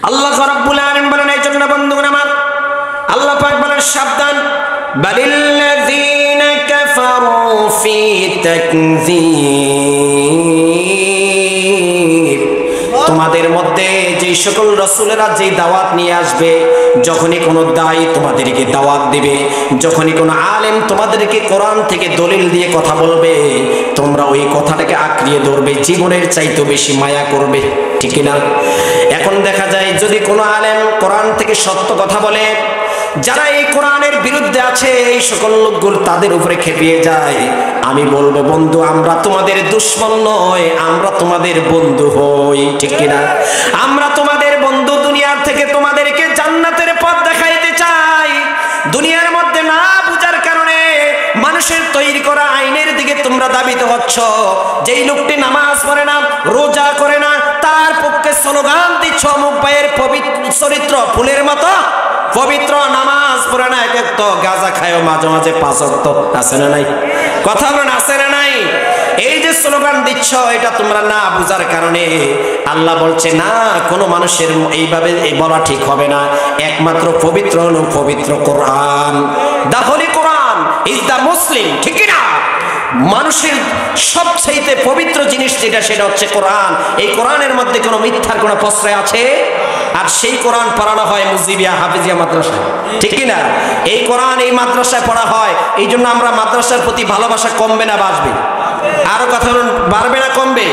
আল্লাহ রাব্বুল আলামিন বলেন, এই জন্য বন্ধুগণ আমার, আল্লাহ পাক বলেন সাবধান, বালিল্লাযীনা কাফারু ফি তাকযীব, তোমাদের মধ্যে যে সকল রাসূলেরা যে দাওয়াত নিয়ে আসবে, যখনই কোনো দায়ী তোমাদেরকে দাওয়াত দিবে, যখনই কোনো আলেম তোমাদেরকে কোরআন থেকে দলিল দিয়ে কথা বলবে, তোমরা ওই কথাটাকে আঁকড়িয়ে ধরবে, জীবনের চাইতে বেশি মায়া করবে, ঠিক না? এখন দেখা যায় যদি কোনো আলেম কোরআন থেকে সত্য কথা বলে, যারা এই কোরআনের বিরুদ্ধে আছে এই সকল লোকগুলো তাদের উপরে খেপিয়ে যায়। আমি বলবো, বন্ধু আমরা তোমাদের দুশমন নয়, আমরা তোমাদের বন্ধু হই, ঠিক কিনা? আমরা তোমাদের বন্ধু, দুনিয়ার থেকে তোমাদেরকে জান্নাতের পথ দেখাইতে চাই। দুনিয়ার মধ্যে না বুঝার কারণে মানুষের তৈরি করা আইনের দিকে তোমরা দাবিত হচ্ছ। যেই লোকটি নামাজ পড়ে না, রোজা করে না, তার পক্ষে স্লোগান দিচ্ছ অমুক ভাইয়ের পবিত্র চরিত্র ফুলের মতো পবিত্র, নামাজ পড়ে না, এক তো গাঁজা খায়ও মাঝে মাঝে 5 ওয়াক্ত, আছে না নাই? কথা বলেন, আছে না নাই? এই যে স্লোগান দিচ্ছ, এটা তোমরা না বুঝার কারণে আল্লাহ বলছে না, কোনো মানুষের এইভাবে বলা ঠিক হবে না। একমাত্র পবিত্র হলো পবিত্র কোরআন। দা হোলি কোরআন ইজ দা মুসলিম, ঠিক না? মানুষের সবচেয়ে পবিত্র জিনিস যেটা, সেটা হচ্ছে কোরআন। এই কোরআনের মধ্যে কোনো মিথ্যার কোনো প্রশ্রয় আছে? আর সেই কোরআন পড়ানো হয় মুজিবিয়া হাফিজিয়া মাদ্রাসায়, ঠিক কিনা? এই কোরআন এই মাদ্রাসায় পড়া হয়। এই জন্য আমরা মাদ্রাসার প্রতি ভালোবাসা কমবে না বাড়বে? আরো কথা বলুন, বাড়বে না কমবে?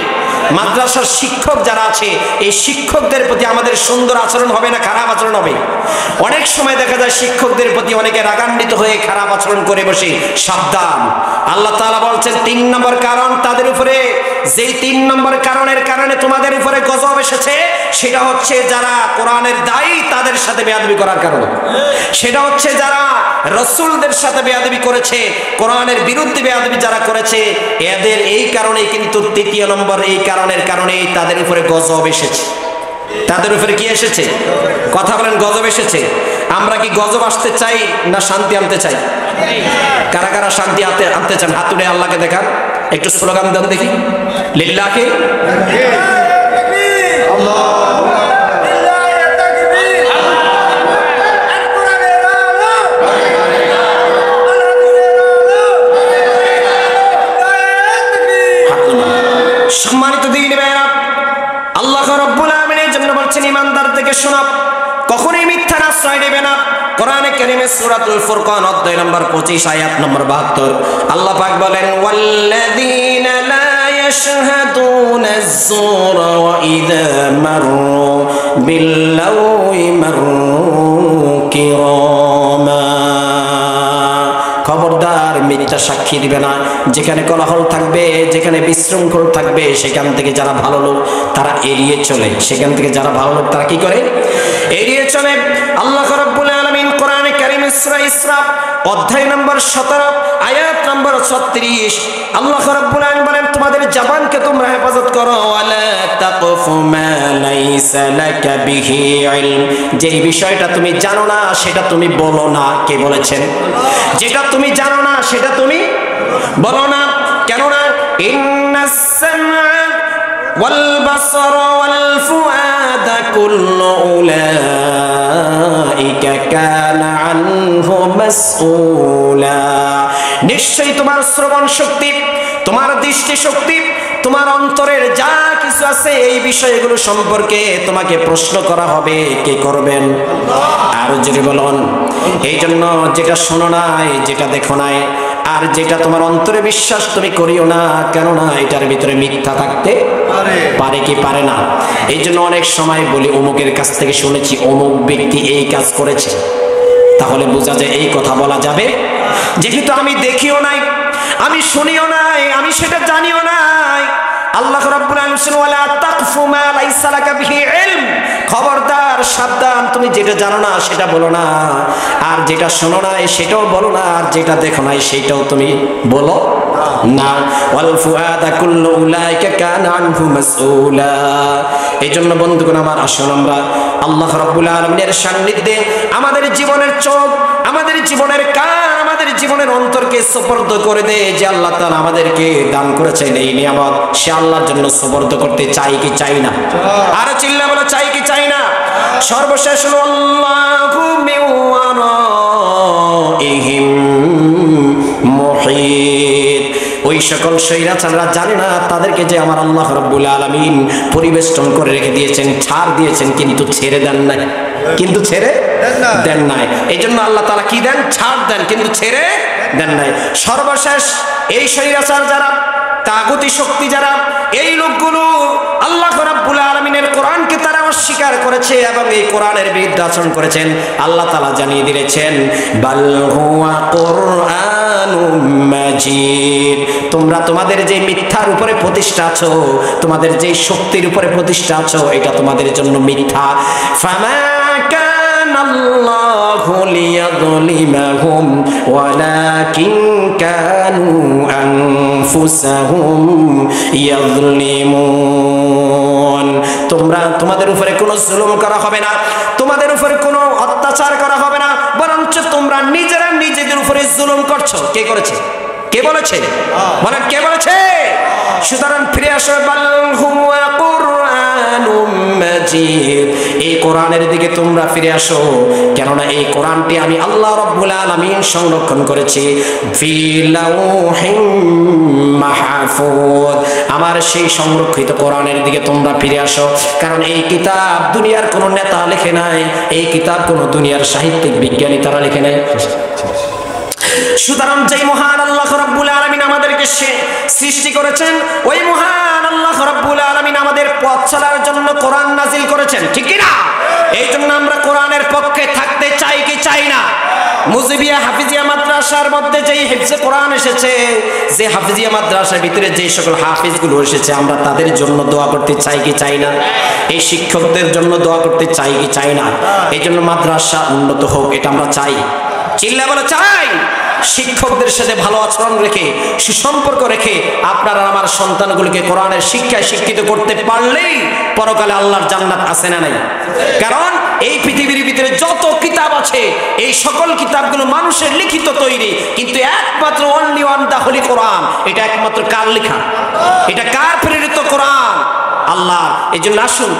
মাদ্রাসার শিক্ষক যারা আছে, এই শিক্ষকদের প্রতি আমাদের সুন্দর আচরণ হবে না খারাপ আচরণ হবে? অনেক সময় দেখা যায় শিক্ষকদের প্রতি অনেকে রাগান্বিত হয়ে খারাপ আচরণ করে বসে। সাবধান, আল্লাহ তাআলা বলছেন 3 নম্বর কারণ তাদের উপরে, যেই 3 নম্বর কারণের কারণে তোমাদের উপরে গজব এসেছে, সেটা হচ্ছে যারা কোরআনের দায়ী তাদের সাথে বেয়াদবি করার কারণে। সেটা হচ্ছে যারা রাসূলদের সাথে বেয়াদবি করেছে, কোরআনের বিরুদ্ধে বেয়াদবি যারা করেছে, এদের এই কারণেই কিন্তু 3 নম্বর এই কারণের কারণেই তাদের উপরে গজব এসেছে। তাদের উপরে কি এসেছে? কথা বলেন, গজব এসেছে। আমরা কি গজব আসতে চাই না শান্তি আনতে চাই? কারা কারা শান্তি আনতে চান? হাত তুলে আল্লাহকে দেখান, একটু স্লোগান দেন দেখি, লিল্লাহি আল্লাহ। সম্মানিত দিন ভাইরা, আল্লাহ রাব্বুল আলামিন এই জন্য বলছেন ঈমানদার থেকে শোনা, কখনোই মিথ্যার আশ্রয় নেবে না। কোরআনে কারীমের সূরাতুল ফুরকান অধ্যায় নম্বর 25 আয়াত নম্বর 72 আল্লাহ পাক বলেন, ওয়াল্লাযীনা লা ইয়াশহাদুনা আয-যুরা ওয়া ইযা মাররু বিল-লাওয়ি মাররু কিরামা। খবরদার, মিথ্যা সাক্ষী দিবে না। যেখানে কোলাহল থাকবে, যেখানে বিশৃঙ্খল থাকবে, সেখান থেকে যারা ভালো লোক তারা এড়িয়ে চলে। সেখান থেকে যারা ভালো লোক তারা কি করে? এড়িয়ে চলে। আল্লাহ রাব্বুল আলামিন কোরআনে কারীমের সূরা ইসরা অধ্যায় নম্বর 17 আয়াত নম্বর 36 আল্লাহ রাব্বুল আলামিন বলেন, তোমাদের জবানকে তোমরা হেফাজত করো, ওয়ালা তাকফু মা লাইসা লাকা বিহি ইলম, যে বিষয়টা তুমি জানো না সেটা তুমি বলো না। কে বলেছেন? যেটা তুমি জানো না সেটা তুমি বলো না। কেননা ইন্নাস সামআ ওয়াল বাসারা ওয়াল ফুআদা কুল্লু উলাইকা কানা আনহু মাসউলা, নিশ্চয়ই তোমার শ্রবণ শক্তি, তোমার দৃষ্টি শক্তি, তোমার অন্তরের যা কিছু আছে এই বিষয়গুলো সম্পর্কে তোমাকে প্রশ্ন করা হবে। কে করবেন? আর যদি বলুন, এই জন্য যেটা শোনো নাই, যেটা দেখো নাই, আর যেটা তোমার অন্তরে বিশ্বাস তুমি করিও না, কেননা এটার ভিতরে মিথ্যা থাকতে পারে কি পারে না। এই জন্য অনেক সময় বলি, অমুকের কাছ থেকে শুনেছি অমুক ব্যক্তি এই কাজ করেছে, তাহলে বোঝা যায় এই কথা বলা যাবে। যেহেতু আমি দেখিও নাই, আমি শুনিও নাই, আমি সেটা জানিও নাই। আল্লাহ রাব্বুল আলামিন বলেন, ওয়ালা তাকফু মা লাইসা লাকা বিহি ইলম, খবরদার সাবধান, তুমি যেটা জানো না সেটা বলো না, আর যেটা শোনো না সেটাও বলো না, আর যেটা দেখো না সেটাও তুমি বলো না। ওয়াল ফুআদা কুল্লু উলাইকা কানা আনহু মাসউলা। এইজন্য বন্ধুগণ আমার, আসুন আমরা আল্লাহ রাব্বুল আলামিনের সান্নিধ্যে আমাদের জীবনের চোখ, আমাদের জীবনের কান, আমাদের জীবনের অন্তরকে সুপর্দ করে দে। যে আল্লাহ তাআলা আমাদেরকে দান করেছেন এই নিয়ামত, সে আল্লাহর জন্য সুপর্দ করতে চাই কি চাই না? আর চিল্লা বলো, চাই কি চাই না? সর্বশেষ হলো আল্লাহু মিন ওয়ারাইহিম মুহীত। ওই সকল স্বৈরাচাররা জানে না তাদেরকে যে আমার আল্লাহ রাব্বুল আলামিন পরিবেষ্টন করে রেখে দিয়েছেন, ছাড় দিয়েছেন, কিন্তু ছেড়ে দেন নাই, কিন্তু ছেড়ে দেন নাই। এই জন্য আল্লাহ তাআলা কি দেন? ছাড় দেন, কিন্তু ছেড়ে দেন নাই। সর্বশেষ এই স্বৈরাচার যারা, তাগুতি শক্তি যারা, এই লোকগুলো আল্লাহ রাব্বুল আলামিনের কোরআনকে তারা অস্বীকার করেছে এবং এই কোরআনের বিরুদ্ধে আচরণ করেছেন। আল্লাহ তাআলা জানিয়ে দিয়েছেন বাল হুয়া কুরআনুম মাজিদ, তোমরা তোমাদের যে মিথ্যার উপরে প্রতিষ্ঠা আছো, তোমাদের যে শক্তির উপরে প্রতিষ্ঠা আছো, এটা তোমাদের জন্য মিথ্যা। ফামা আল্লাহু লিয়াযলিমাহুম ওয়ালাকিন কানু আনফুসাহুম ইয়াযলিমুন। তোমাদের উপরে কোনো জুলুম করা হবে না, তোমাদের উপরে কোনো অত্যাচার করা হবে না, বরঞ্চ তোমরা নিজেরা নিজেদের উপরে জুলুম করছো। কে করেছে? কে বলেছে? বলেন কে বলেছে? সুতরাং ফিরে আসো, বাল হুয়া কুরআনুম মাজিদ, এই কোরআনের দিকে তোমরা ফিরে আসো, কেননা এই কোরআনটি আমি আল্লাহ রাব্বুল আলামিন সংরক্ষণ করেছি ফি লাউহিম মাহফুজ। আমার সেই সংরক্ষিত কোরআনের দিকে তোমরা ফিরে আসো, কারণ এই কিতাব দুনিয়ার কোনো নেতা লেখে নাই, এই কিতাব কোনো দুনিয়ার সাহিত্যিক বিজ্ঞানী তারা লেখে নাই। সুতরাং যেই মহান আল্লাহ রাব্বুল আলামিন আমাদেরকে সৃষ্টি করেছেন, ওই মহান আল্লাহ রাব্বুল আলামিন আমাদের পথ চলার জন্য কোরআন নাজিল করেছেন, ঠিক কি না? এই জন্য আমরা কোরআনের পক্ষে থাকতে চাই কি চাই না? মুজিবিয়া হাফিজিয়া মাদ্রাসার মধ্যে যেই হিফজে কোরআন এসেছে, যে হাফিজিয়া মাদ্রাসার ভিতরে যে সকল হাফিজগুলো এসেছে, আমরা তাদের জন্য দোয়া করতে চাই কি চাই না? এই শিক্ষকদের জন্য দোয়া করতে চাই কি চাই না? এই জন্য মাদ্রাসা উন্নত হোক, এটা আমরা চাই। চিল্লা বলে চাই। শিক্ষকদের সাথে ভালো আচরণ রেখে, সুসম্পর্ক রেখে আপনারা আমার সন্তানগুলোকে কোরআনের শিক্ষায় শিক্ষিত করতে পারলেই পরকালে আল্লাহর জান্নাত আছে না নাই? কারণ এই পৃথিবীর ভিতরে যত কিতাব আছে, এই সকল কিতাবগুলো মানুষের লিখিত তৈরি, কিন্তু একমাত্র অনলি ওয়ান দা হোলি কোরআন, এটা একমাত্র কার লেখা? এটা কার প্রেরিত কোরআন? আল্লাহ। এই জন্য আসুন